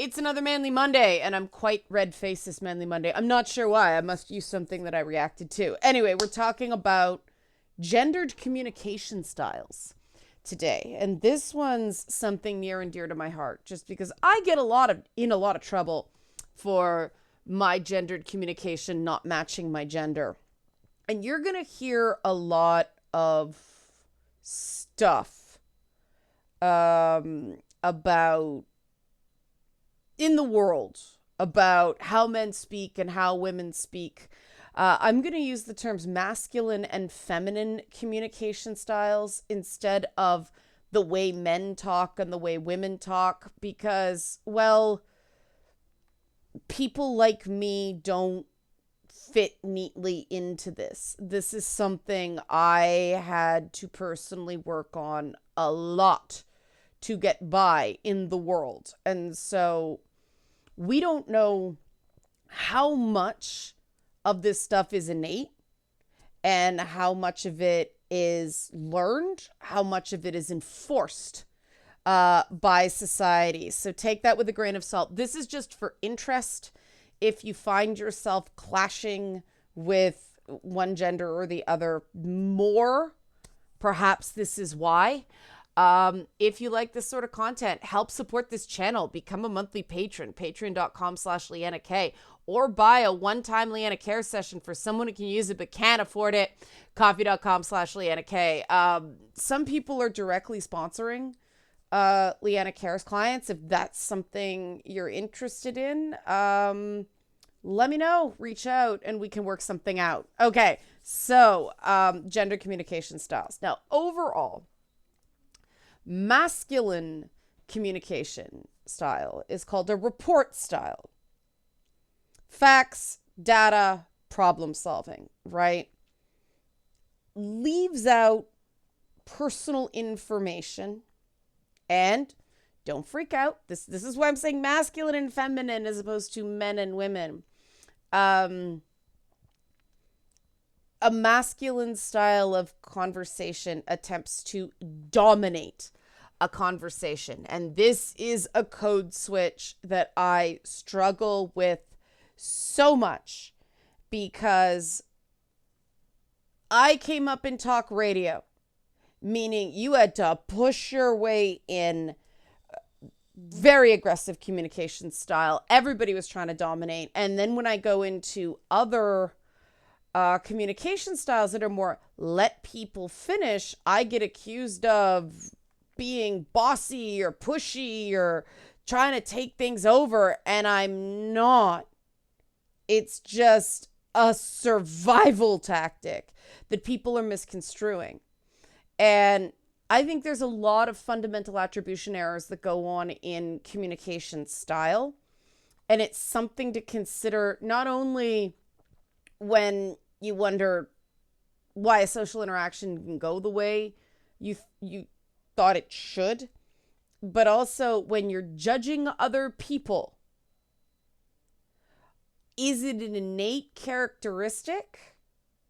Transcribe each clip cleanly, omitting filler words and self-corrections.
It's another Manly Monday, and I'm quite red-faced this Manly Monday. I'm not sure why. I must use something that I reacted to. Anyway, we're talking about gendered communication styles today, and this one's something near and dear to my heart, just because I get in a lot of trouble for my gendered communication not matching my gender. And you're gonna hear a lot of stuff about in the world about how men speak and how women speak. I'm going to use the terms masculine and feminine communication styles instead of the way men talk and the way women talk because, well, people like me don't fit neatly into this. This is something I had to personally work on a lot to get by in the world. And so we don't know how much of this stuff is innate and how much of it is learned, how much of it is enforced by society. So take that with a grain of salt. This is just for interest. If you find yourself clashing with one gender or the other more, perhaps this is why. If you like this sort of content, help support this channel. Become a monthly patron, patreon.com/Leanna K, or buy a one-time Leanna Care session for someone who can use it but can't afford it, coffee.com/Leanna K. Some people are directly sponsoring Leanna Care's clients. If that's something you're interested in, let me know, reach out, and we can work something out. Okay, so gender communication styles. Now, overall, masculine communication style is called a rapport style. Facts, data, problem solving, right? Leaves out personal information. And don't freak out. This is why I'm saying masculine and feminine as opposed to men and women. A masculine style of conversation attempts to dominate a conversation. And this is a code switch that I struggle with so much because I came up in talk radio, meaning you had to push your way in, very aggressive communication style. Everybody was trying to dominate. And then when I go into other communication styles that are more let people finish, I get accused of being bossy or pushy or trying to take things over, and I'm not. It's just a survival tactic that people are misconstruing. And I think there's a lot of fundamental attribution errors that go on in communication style. And it's something to consider not only when you wonder why a social interaction can go the way you thought it should, but also when you're judging other people. Is it an innate characteristic?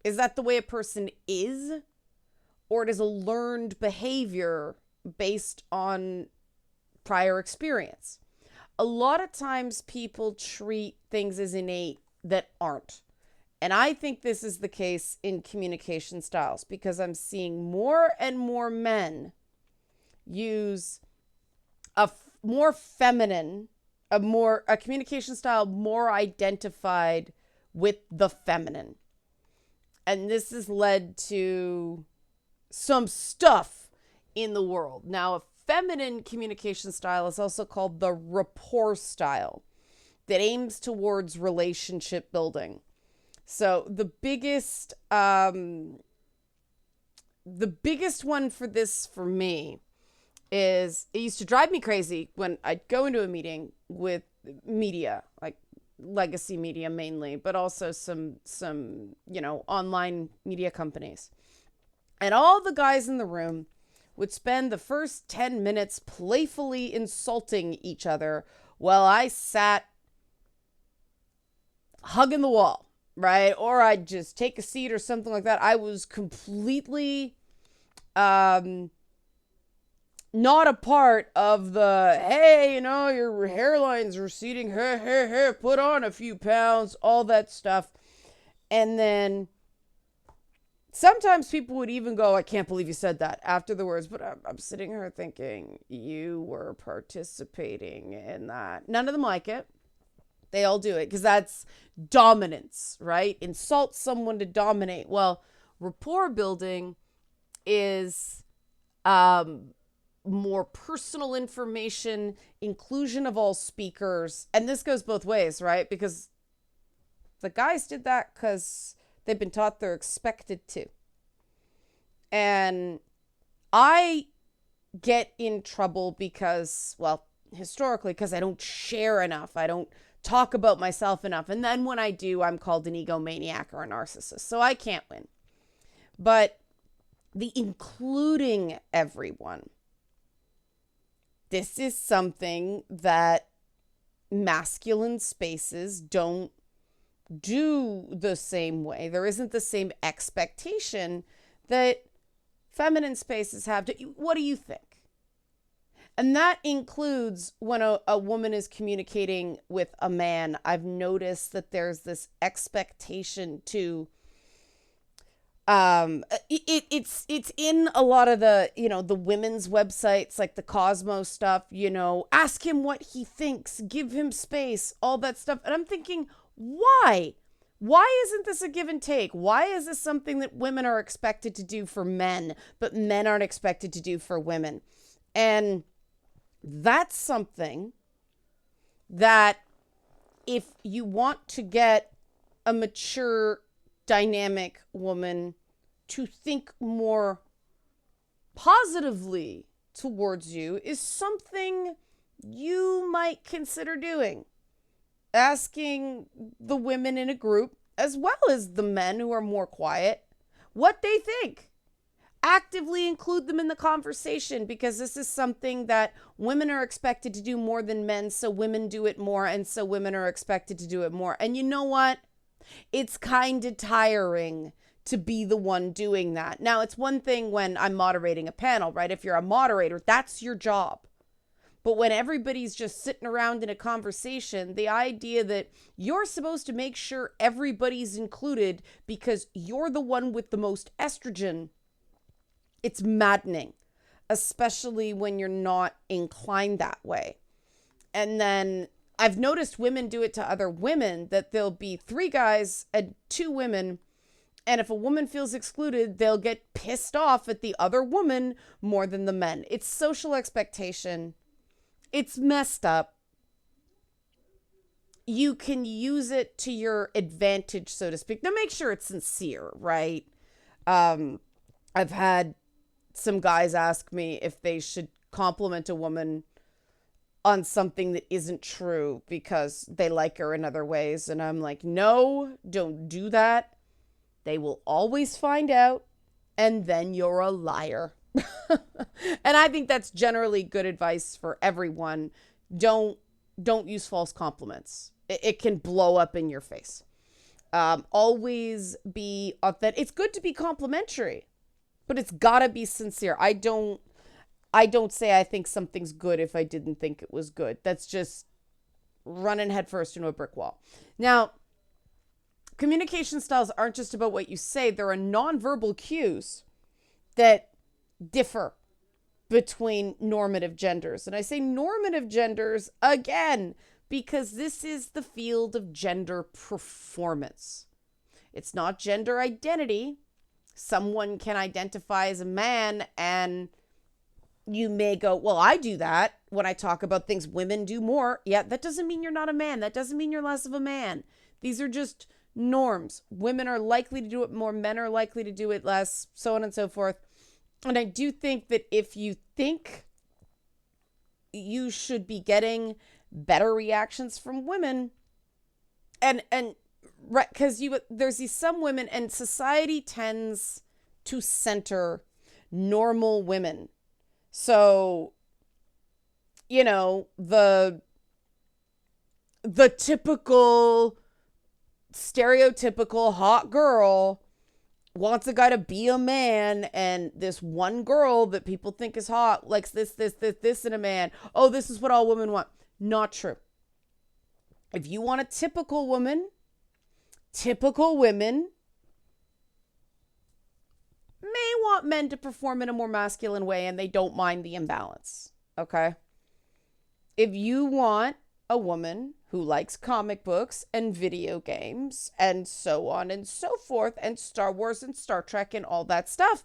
Is that the way a person is? Or it is a learned behavior based on prior experience? A lot of times people treat things as innate that aren't. And I think this is the case in communication styles because I'm seeing more and more men use a more feminine, a communication style more identified with the feminine. And this has led to some stuff in the world. Now, a feminine communication style is also called the rapport style that aims towards relationship building. So the biggest one for this for me is, it used to drive me crazy when I'd go into a meeting with media, like legacy media mainly, but also some online media companies. And all the guys in the room would spend the first 10 minutes playfully insulting each other while I sat hugging the wall, right? Or I'd just take a seat or something like that. I was completely not a part of the, hey, your hairline's receding, put on a few pounds, all that stuff. And then sometimes people would even go, I can't believe you said that after the words, but I'm sitting here thinking you were participating in that. None of them like it. They all do it because that's dominance, right? Insult someone to dominate. Well, rapport building is more personal information, inclusion of all speakers. And this goes both ways, right? Because the guys did that because they've been taught they're expected to. And I get in trouble because, well, historically, because I don't share enough. I don't talk about myself enough. And then when I do, I'm called an egomaniac or a narcissist. So I can't win. But the including everyone, this is something that masculine spaces don't do the same way. There isn't the same expectation that feminine spaces have. What do you think? And that includes when a woman is communicating with a man. I've noticed that there's this expectation to it's in a lot of the the women's websites, like the Cosmo stuff, ask him what he thinks, give him space, all that stuff. And I'm thinking, why isn't this a give and take? Why is this something that women are expected to do for men but men aren't expected to do for women? And that's something that, if you want to get a mature, dynamic woman to think more positively towards you, is something you might consider doing. Asking the women in a group, as well as the men who are more quiet, what they think. Actively include them in the conversation, because this is something that women are expected to do more than men, so women do it more, and so women are expected to do it more. And you know what? It's kind of tiring to be the one doing that. Now, it's one thing when I'm moderating a panel, right? If you're a moderator, that's your job. But when everybody's just sitting around in a conversation, the idea that you're supposed to make sure everybody's included because you're the one with the most estrogen, it's maddening, especially when you're not inclined that way. And then I've noticed women do it to other women, that there'll be 3 guys and 2 women. And if a woman feels excluded, they'll get pissed off at the other woman more than the men. It's social expectation. It's messed up. You can use it to your advantage, so to speak. Now, make sure it's sincere, right? I've had some guys ask me if they should compliment a woman on something that isn't true because they like her in other ways. And I'm like, no, don't do that. They will always find out, and then you're a liar. And I think that's generally good advice for everyone. Don't use false compliments. It can blow up in your face. Always be authentic. It's good to be complimentary, but it's gotta be sincere. I don't say I think something's good if I didn't think it was good. That's just running headfirst into a brick wall. Now, communication styles aren't just about what you say. There are nonverbal cues that differ between normative genders. And I say normative genders again because this is the field of gender performance. It's not gender identity. Someone can identify as a man, and you may go, well, I do that when I talk about things women do more. Yeah, that doesn't mean you're not a man. That doesn't mean you're less of a man. These are just norms. Women are likely to do it more. Men are likely to do it less, so on and so forth. And I do think that if you think you should be getting better reactions from women, and right, because there's these some women, and society tends to center normal women. So, the typical stereotypical hot girl wants a guy to be a man, and this one girl that people think is hot likes this in a man. Oh, this is what all women want. Not true. If you want a typical woman, typical women may want men to perform in a more masculine way, and they don't mind the imbalance. Okay? If you want a woman who likes comic books and video games and so on and so forth, and Star Wars and Star Trek and all that stuff,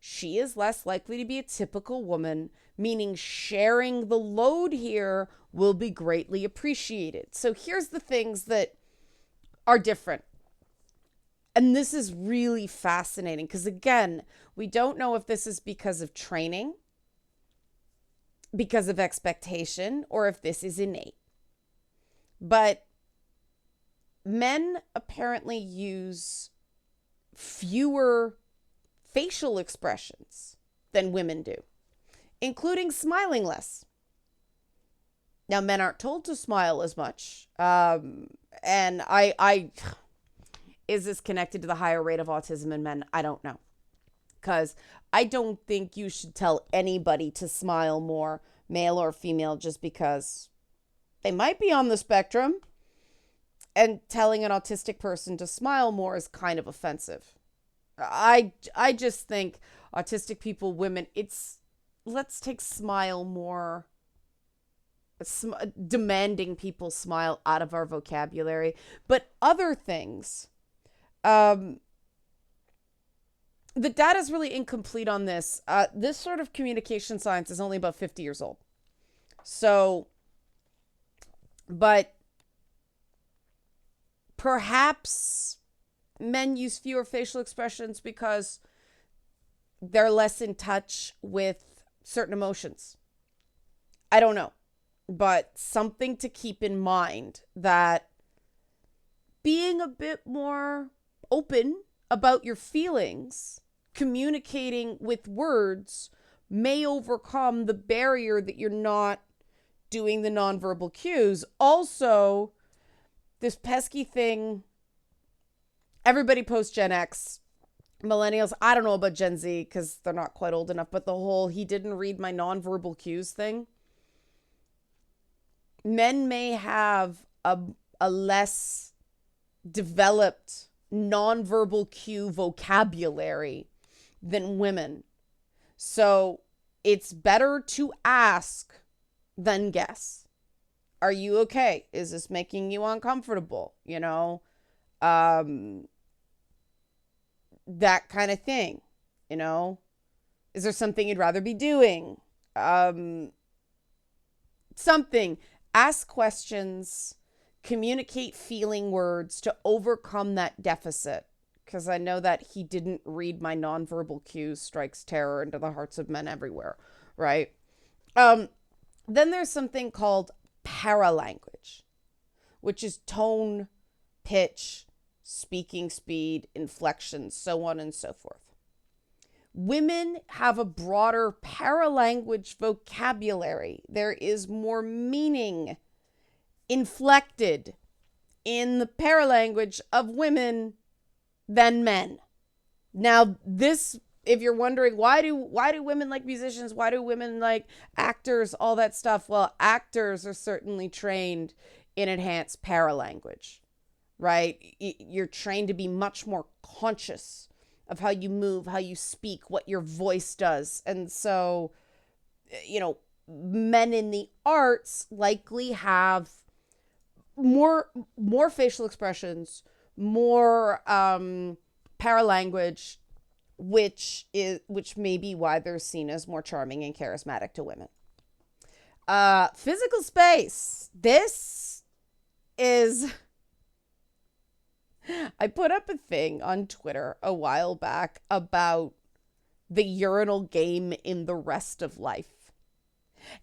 she is less likely to be a typical woman, meaning sharing the load here will be greatly appreciated. So here's the things that are different. And this is really fascinating because, again, we don't know if this is because of training, because of expectation, or if this is innate. But men apparently use fewer facial expressions than women do, including smiling less. Now, men aren't told to smile as much. And is this connected to the higher rate of autism in men? I don't know. Because I don't think you should tell anybody to smile more, male or female, just because they might be on the spectrum. And telling an autistic person to smile more is kind of offensive. I just think autistic people, women, let's take smile more, demanding people smile out of our vocabulary. But other things, the data is really incomplete on this. This sort of communication science is only about 50 years old. So, but perhaps men use fewer facial expressions because they're less in touch with certain emotions. I don't know. But something to keep in mind, that being a bit more open about your feelings, communicating with words, may overcome the barrier that you're not doing the nonverbal cues. Also, this pesky thing, everybody post Gen X, millennials, I don't know about Gen Z because they're not quite old enough, but the whole he didn't read my nonverbal cues thing. Men may have a less developed nonverbal cue vocabulary than women. So it's better to ask than guess. Are you okay? Is this making you uncomfortable? You know, that kind of thing. You know, is there something you'd rather be doing? Something. Ask questions, communicate feeling words to overcome that deficit. Because I know that he didn't read my nonverbal cues strikes terror into the hearts of men everywhere, right? Then there's something called paralanguage, which is tone, pitch, speaking speed, inflection, so on and so forth. Women have a broader paralanguage vocabulary. There is more meaning inflected in the paralanguage of women than men. Now, this, if you're wondering, why do women like musicians? Why do women like actors? All that stuff. Well, actors are certainly trained in enhanced paralanguage, right? You're trained to be much more conscious of how you move, how you speak, what your voice does. And so, you know, men in the arts likely have more facial expressions, more paralanguage, which may be why they're seen as more charming and charismatic to women. Physical space. This is... I put up a thing on Twitter a while back about the urinal game in The Rest of Life.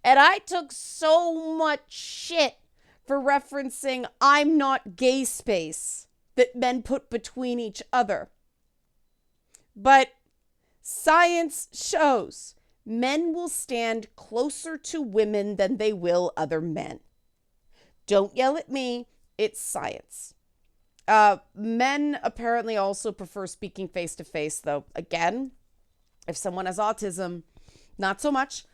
And I took so much shit for referencing I'm not gay space that men put between each other. But science shows men will stand closer to women than they will other men. Don't yell at me. It's science. Men apparently also prefer speaking face to face, though. Again, if someone has autism, not so much.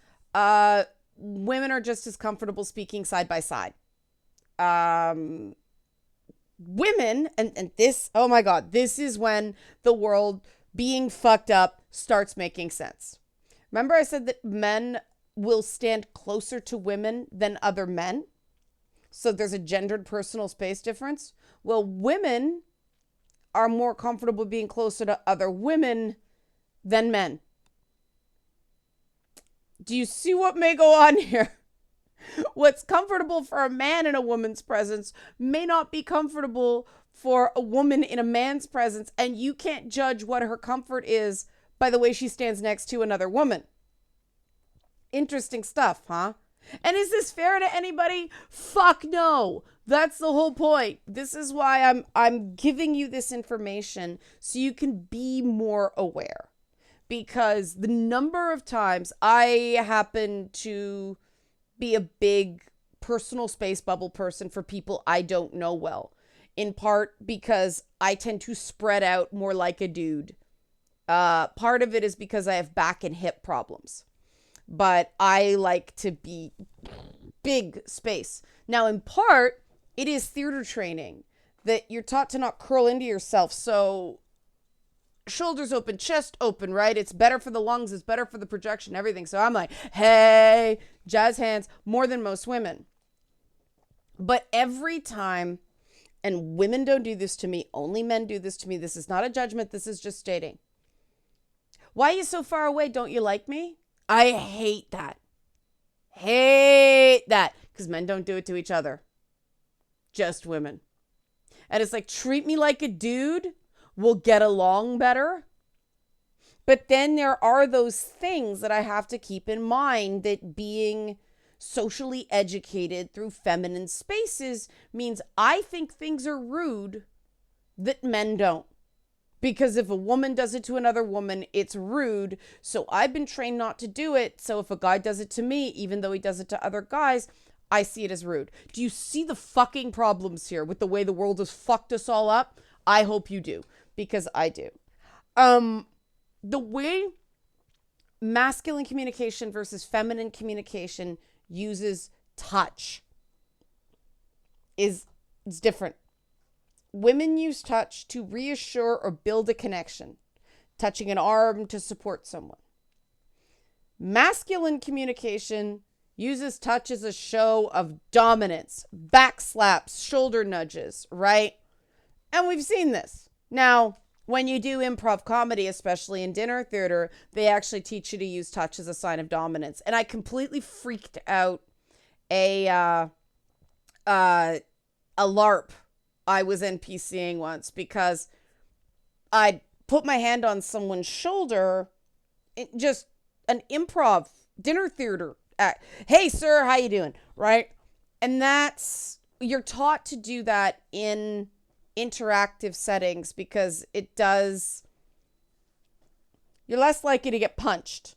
Women are just as comfortable speaking side by side. Um, Women, and this, oh my God, this is when the world being fucked up starts making sense. Remember, I said that men will stand closer to women than other men? So there's a gendered personal space difference. Well, women are more comfortable being closer to other women than men. Do you see what may go on here? What's comfortable for a man in a woman's presence may not be comfortable for a woman in a man's presence, and you can't judge what her comfort is by the way she stands next to another woman. Interesting stuff, huh? And is this fair to anybody? Fuck no. That's the whole point. This is why I'm giving you this information so you can be more aware. Because the number of times I happen to be a big personal space bubble person for people I don't know well, in part because I tend to spread out more like a dude. Part of it is because I have back and hip problems, but I like to be big space. Now, in part, it is theater training that you're taught to not curl into yourself. So shoulders open, chest open, right? It's better for the lungs, it's better for the projection, everything. So I'm like, hey, jazz hands, more than most women. But every time, and women don't do this to me, only men do this to me. This is not a judgment, this is just stating. Why are you so far away? Don't you like me? I hate that. Hate that. Because men don't do it to each other. Just women. And it's like, treat me like a dude. We'll get along better. But then there are those things that I have to keep in mind, that being socially educated through feminine spaces means I think things are rude that men don't. Because if a woman does it to another woman, it's rude. So I've been trained not to do it. So if a guy does it to me, even though he does it to other guys, I see it as rude. Do you see the fucking problems here with the way the world has fucked us all up? I hope you do, because I do. The way masculine communication versus feminine communication uses touch is different. Women use touch to reassure or build a connection, touching an arm to support someone. Masculine communication uses touch as a show of dominance, back slaps, shoulder nudges, right? And we've seen this. Now, when you do improv comedy, especially in dinner theater, they actually teach you to use touch as a sign of dominance. And I completely freaked out a LARP I was NPCing once, because I put my hand on someone's shoulder, just an improv dinner theater act. Hey, sir, how you doing? Right? And you're taught to do that in interactive settings, because you're less likely to get punched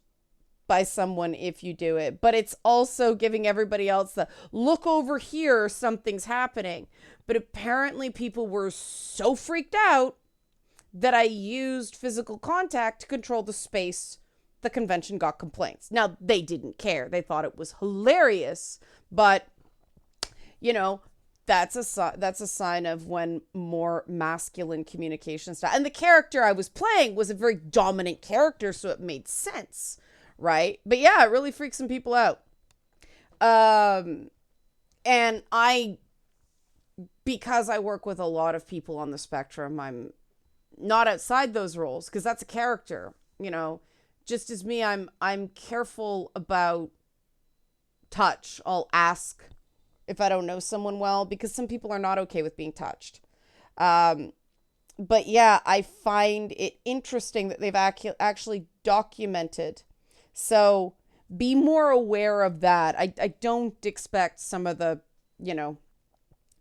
by someone if you do it, but it's also giving everybody else the look over here, something's happening. But apparently people were so freaked out that I used physical contact to control the space. The convention got complaints. Now, they didn't care. They thought it was hilarious, but that's a sign of when more masculine communication style. And the character I was playing was a very dominant character, so it made sense, right? But yeah, it really freaks some people out. And because I work with a lot of people on the spectrum, I'm not outside those roles, because that's a character, just as me, I'm careful about touch. I'll ask if I don't know someone well, because some people are not okay with being touched. But yeah, I find it interesting that they've actually documented. So be more aware of that. I don't expect some of the,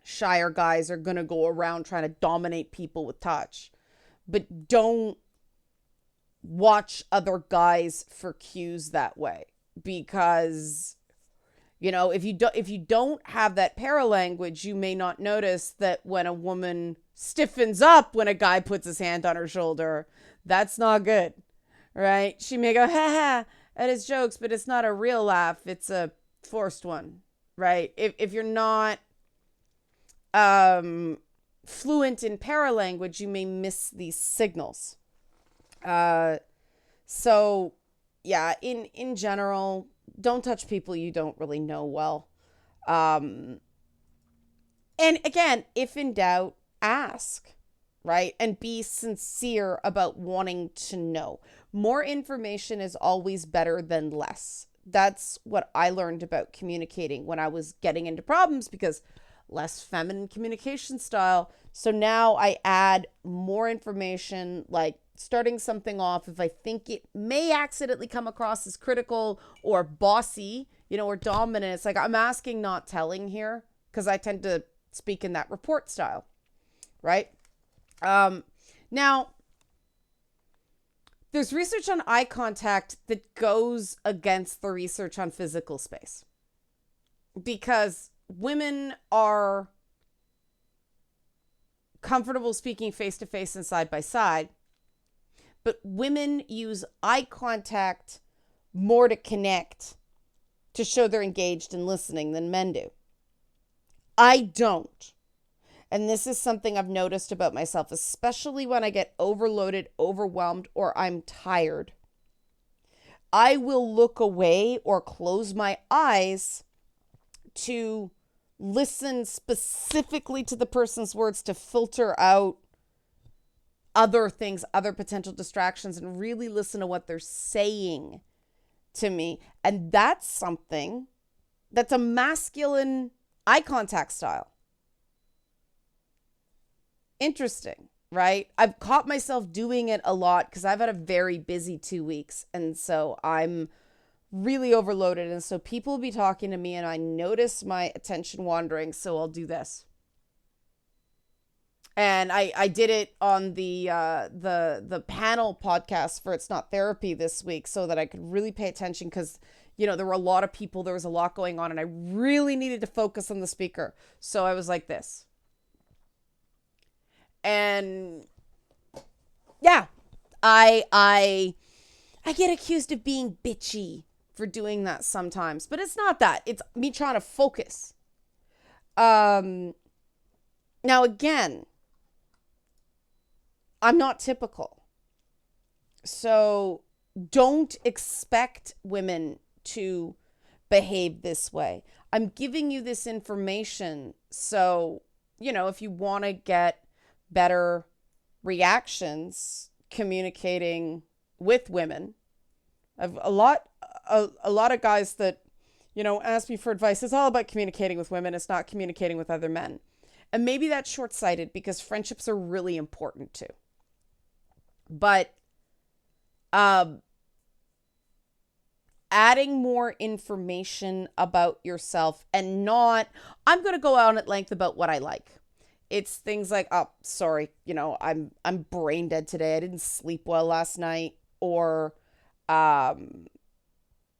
shyer guys are going to go around trying to dominate people with touch. But don't watch other guys for cues that way, because If you don't have that paralanguage, you may not notice that when a woman stiffens up when a guy puts his hand on her shoulder, that's not good, right? She may go, ha ha, at his jokes, but it's not a real laugh. It's a forced one, right? If you're not fluent in paralanguage, you may miss these signals. So yeah, in general, don't touch people you don't really know well. And again, if in doubt, ask, right? And be sincere about wanting to know. More information is always better than less. That's what I learned about communicating when I was getting into problems, because less feminine communication style. So now I add more information, like starting something off if I think it may accidentally come across as critical or bossy, or dominant. It's like I'm asking, not telling here, because I tend to speak in that rapport style, right? Now, there's research on eye contact that goes against the research on physical space, because women are comfortable speaking face to face and side by side, but women use eye contact more to connect, to show they're engaged and listening, than men do. I don't. And this is something I've noticed about myself, especially when I get overloaded, overwhelmed, or I'm tired. I will look away or close my eyes to listen specifically to the person's words, to filter out other things, other potential distractions, and really listen to what they're saying to me. And that's something that's a masculine eye contact style. Interesting, right? I've caught myself doing it a lot because I've had a very busy 2 weeks. And so I'm really overloaded. And so people will be talking to me and I notice my attention wandering. So I'll do this. And I did it on the panel podcast for It's Not Therapy this week, so that I could really pay attention, because there were a lot of people, there was a lot going on, and I really needed to focus on the speaker. So I was like this. And yeah, I get accused of being bitchy for doing that sometimes, but it's not that. It's me trying to focus. Now again, I'm not typical. So don't expect women to behave this way. I'm giving you this information. So, if you want to get better reactions communicating with women, I've a lot of guys that, ask me for advice. It's all about communicating with women. It's not communicating with other men. And maybe that's short-sighted, because friendships are really important too. But adding more information about yourself, and not, I'm going to go out at length about what I like. It's things like, oh, sorry, I'm brain dead today. I didn't sleep well last night. Or,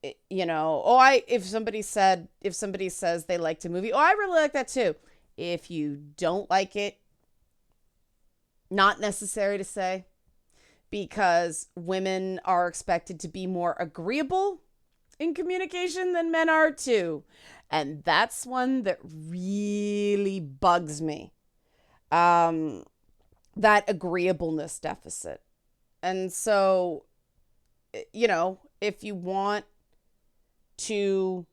if somebody says they liked a movie, oh, I really like that too. If you don't like it, not necessary to say, because women are expected to be more agreeable in communication than men are too. And that's one that really bugs me. That agreeableness deficit. And so, if you want to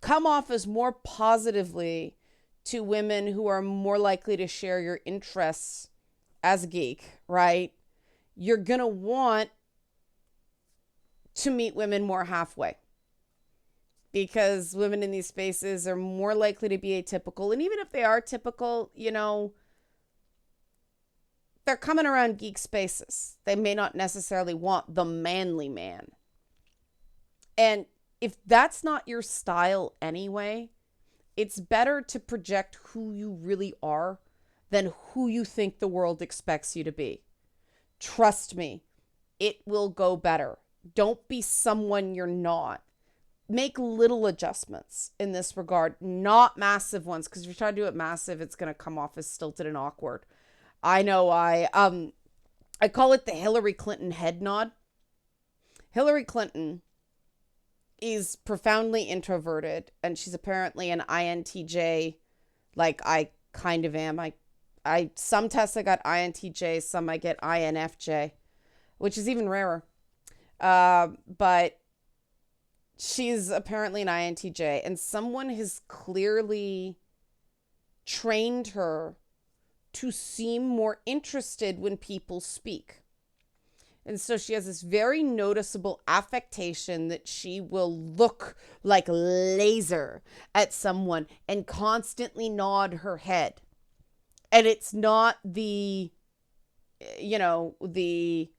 come off as more positively to women who are more likely to share your interests as a geek, right? You're going to want to meet women more halfway, because women in these spaces are more likely to be atypical. And even if they are typical, they're coming around geek spaces. They may not necessarily want the manly man. And if that's not your style anyway, it's better to project who you really are than who you think the world expects you to be. Trust me, it will go better. Don't be someone you're not. make little adjustments in this regard, not massive ones, because if you try to do it massive, it's going to come off as stilted and awkward. I know I call it the Hillary Clinton head nod. Hillary Clinton is profoundly introverted, and she's apparently an INTJ, like I kind of am. I some tests I got INTJ, some I get INFJ, which is even rarer. But she's apparently an INTJ, and someone has clearly trained her to seem more interested when people speak. And so she has this very noticeable affectation that she will look like laser at someone and constantly nod her head. And it's not the, you know, the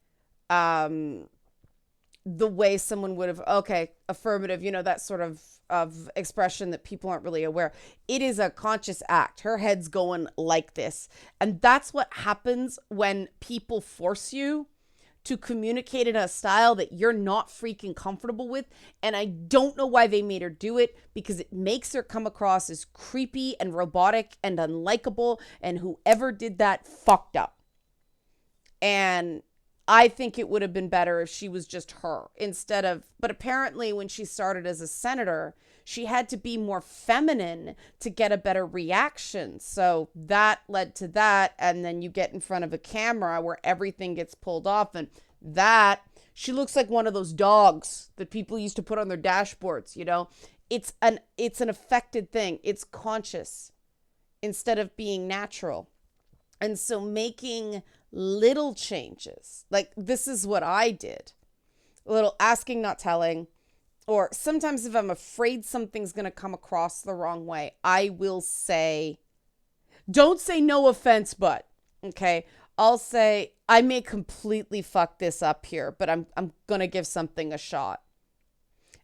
way someone would have, okay, affirmative, that sort of expression that people aren't really aware. It is a conscious act. Her head's going like this. And that's what happens when people force you to communicate in a style that you're not freaking comfortable with. And I don't know why they made her do it, because it makes her come across as creepy and robotic and unlikable. And whoever did that fucked up. And I think it would have been better if she was just her instead of, but apparently when she started as a senator, she had to be more feminine to get a better reaction. So that led to that. And then you get in front of a camera where everything gets pulled off, and she looks like one of those dogs that people used to put on their dashboards, It's an affected thing. It's conscious instead of being natural. And so making little changes, like this is what I did, a little asking, not telling, or sometimes if I'm afraid something's going to come across the wrong way, I will say, don't say no offense, but, okay, I'll say, I may completely fuck this up here, but I'm going to give something a shot.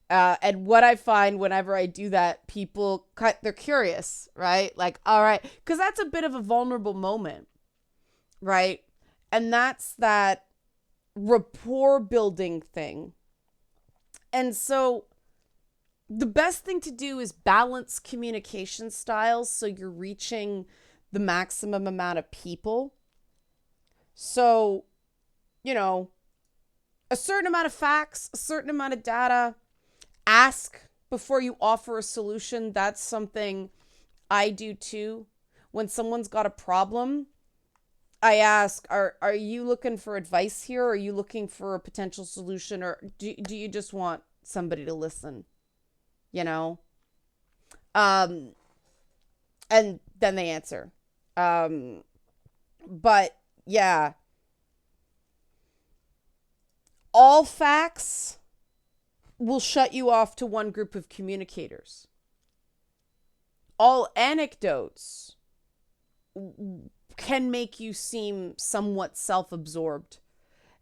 And what I find whenever I do that, people they're curious, right? Like, all right, because that's a bit of a vulnerable moment, right? And that's that rapport building thing. And so the best thing to do is balance communication styles so you're reaching the maximum amount of people. So, a certain amount of facts, a certain amount of data, ask before you offer a solution. That's something I do too. When someone's got a problem, I ask, are you looking for advice here? Or are you looking for a potential solution? Or do you just want somebody to listen? And then they answer. But yeah, all facts will shut you off to one group of communicators. All anecdotes can make you seem somewhat self-absorbed.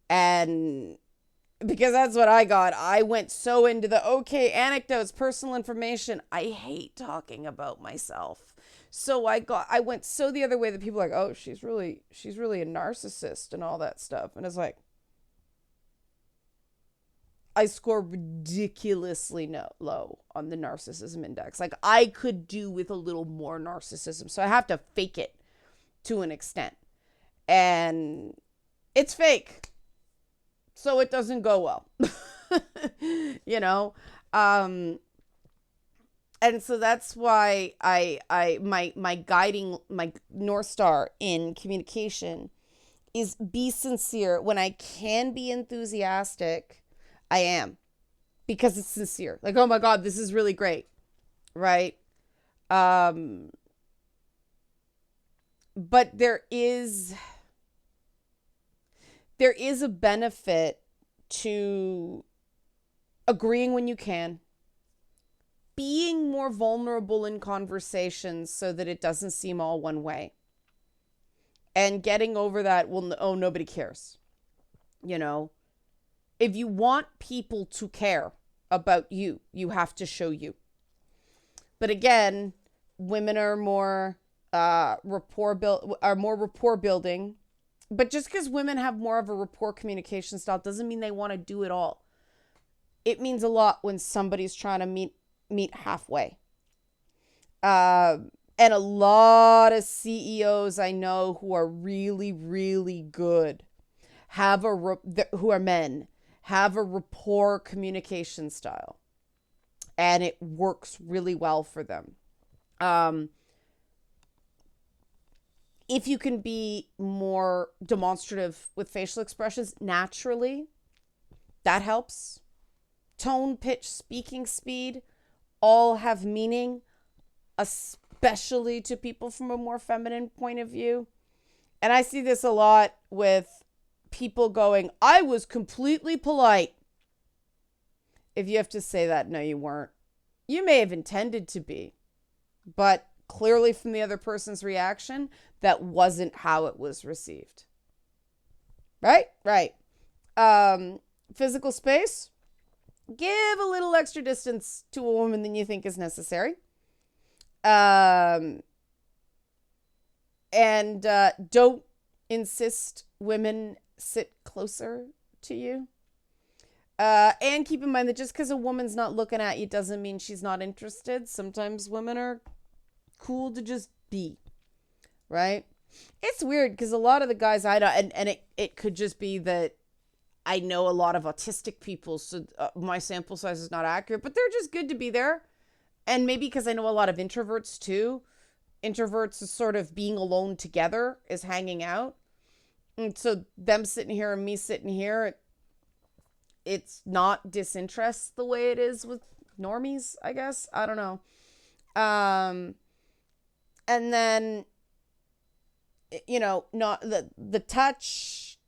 And because that's what I got. I went so into the, anecdotes, personal information. I hate talking about myself. So I went so the other way that people are like, oh, she's really a narcissist and all that stuff. And it's like, I score ridiculously low on the narcissism index. Like, I could do with a little more narcissism. So I have to fake it to an extent. And it's fake. So it doesn't go well. And so that's why my North Star in communication is be sincere. When I can be enthusiastic, I am, because it's sincere. Like, oh my God, this is really great. Right. But there is a benefit to agreeing when you can, being more vulnerable in conversations so that it doesn't seem all one way, and getting over that, well, oh, nobody cares. If you want people to care about you, you have to show you. But again, women are more rapport building. But just because women have more of a rapport communication style doesn't mean they want to do it all. it means a lot when somebody's trying to meet halfway. And a lot of CEOs I know who are really, really good who are men have a rapport communication style, and it works really well for them. If you can be more demonstrative with facial expressions naturally, that helps. Tone, pitch, speaking speed all have meaning, especially to people from a more feminine point of view. And I see this a lot with people going, I was completely polite. If you have to say that, no, you weren't. You may have intended to be, but clearly from the other person's reaction, that wasn't how it was received. Right? Right. Physical space. Give a little extra distance to a woman than you think is necessary. And don't insist women sit closer to you. And keep in mind that just because a woman's not looking at you doesn't mean she's not interested. Sometimes women are cool to just be, right? It's weird because a lot of the guys I know, and it could just be that I know a lot of autistic people, so my sample size is not accurate, but they're just good to be there. And maybe because I know a lot of introverts too. Introverts is sort of being alone together, is hanging out. And so them sitting here and me sitting here, it's not disinterest the way it is with normies, I guess. I don't know. And then, not the touch,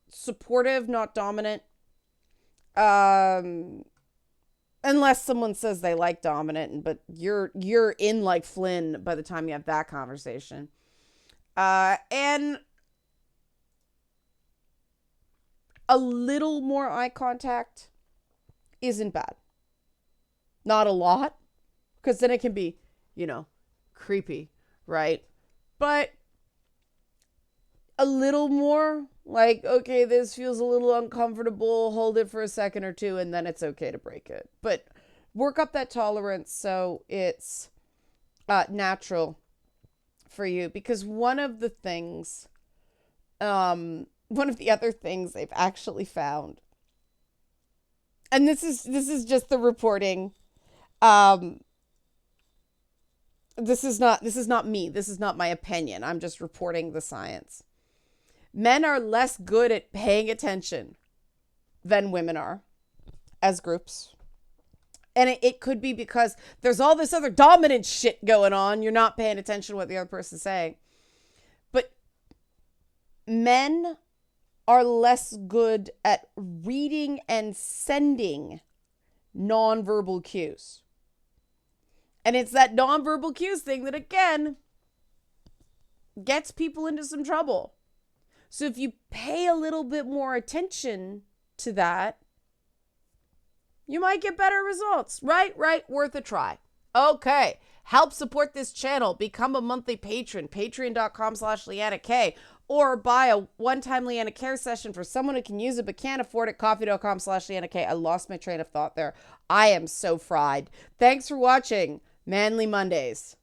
supportive, not dominant. Unless someone says they like dominant, but you're in like Flynn by the time you have that conversation. And a little more eye contact isn't bad. Not a lot, because then it can be, creepy, right? But a little more, like, okay, this feels a little uncomfortable, hold it for a second or two, and then it's okay to break it. But work up that tolerance so it's natural for you. Because one of the other things they've actually found, and this is just the reporting, this is not me, this is not my opinion, I'm just reporting the science. Men are less good at paying attention than women are as groups. And it could be because there's all this other dominant shit going on. You're not paying attention to what the other person's saying. But men are less good at reading and sending nonverbal cues. And it's that nonverbal cues thing that, again, gets people into some trouble. So if you pay a little bit more attention to that, you might get better results. Right? Worth a try. Okay. Help support this channel. Become a monthly patron. Patreon.com/Leanna K. Or buy a one-time Leanna Care session for someone who can use it but can't afford it. Coffee.com/Leanna K. I lost my train of thought there. I am so fried. Thanks for watching Manly Mondays.